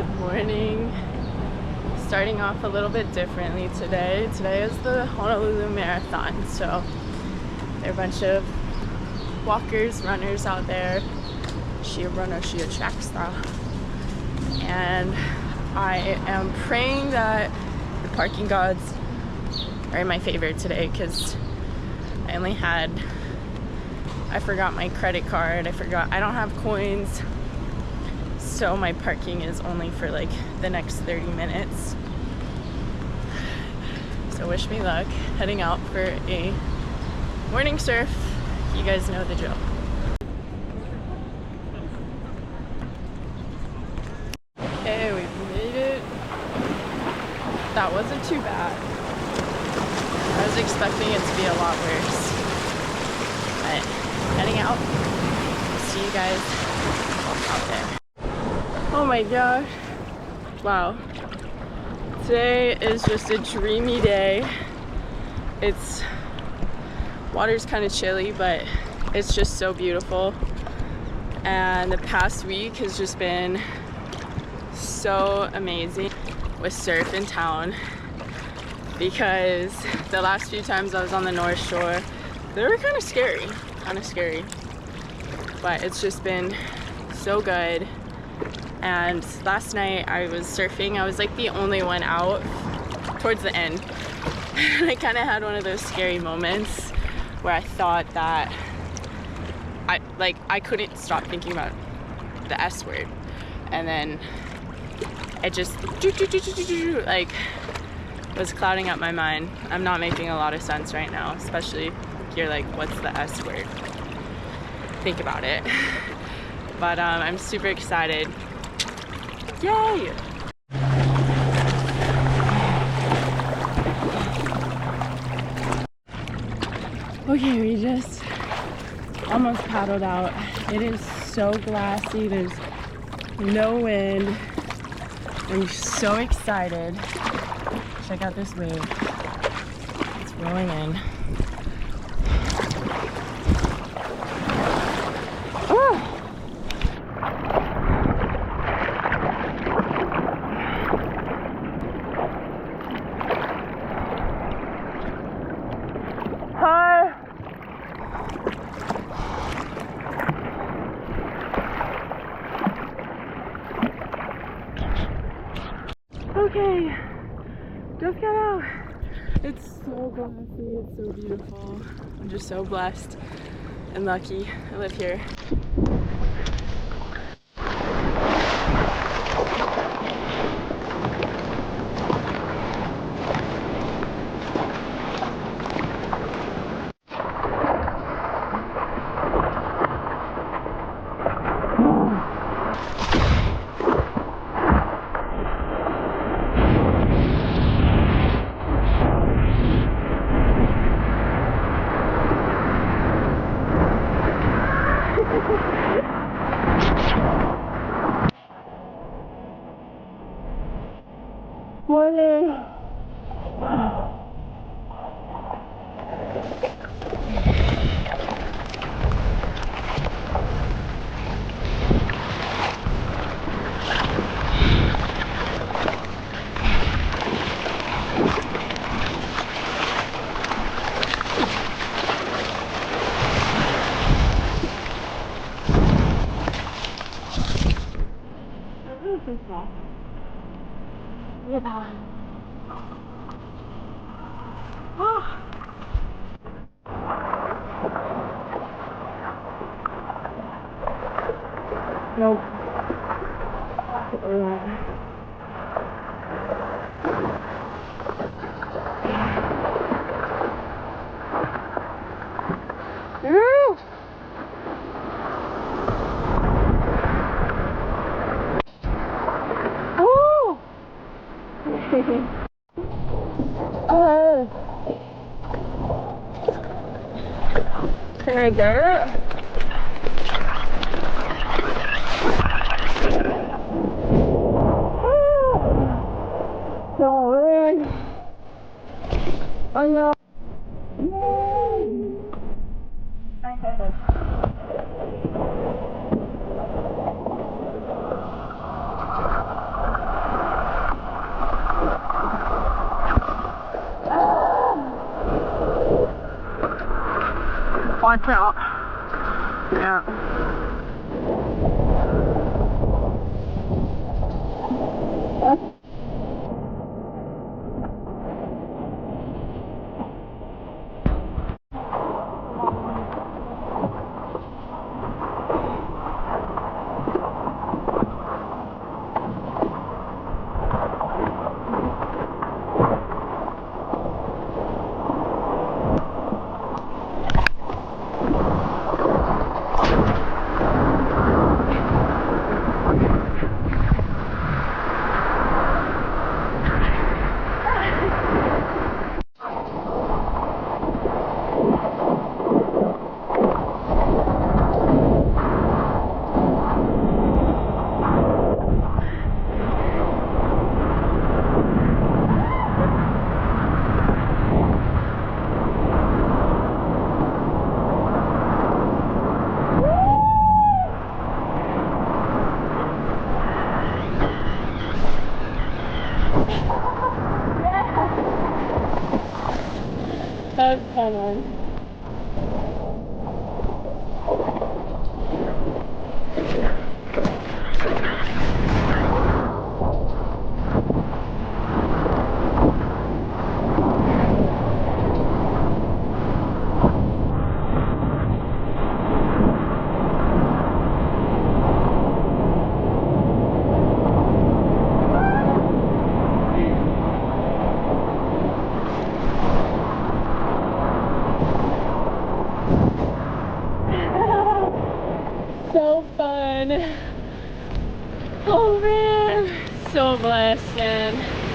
Good morning. Starting off a little bit differently today. Today is the Honolulu Marathon, so there are a bunch of walkers, runners out there. She a runner, she a track star. And I am praying that the parking gods are in my favor today, because I forgot my credit card. I don't have coins. So my parking is only for like the next 30 minutes. So wish me luck. Heading out for a morning surf. You guys know the drill. Okay, we've made it. That wasn't too bad. I was expecting it to be a lot worse. But heading out. See you guys out there. Oh my gosh. Wow. Today is just a dreamy day. Water's kind of chilly, but it's just so beautiful. And the past week has just been so amazing with surf in town, because the last few times I was on the North Shore, they were kind of scary. But it's just been so good. And last night I was surfing. I was like the only one out towards the end. I kind of had one of those scary moments where I thought that I couldn't stop thinking about the S word. And then it just like was clouding up my mind. I'm not making a lot of sense right now, especially if you're like, what's the S word? Think about it. But I'm super excited. Yay! Okay, we just almost paddled out. It is so glassy, there's no wind. I'm so excited. Check out this wave. It's rolling in. Oh! Okay, just got out. It's so glassy, it's so beautiful. I'm just so blessed and lucky I live here. Morning. Nope. Can I get it? Don't worry. I know. watch out. Yeah. That was fun. So fun. Oh man, so blessed, man.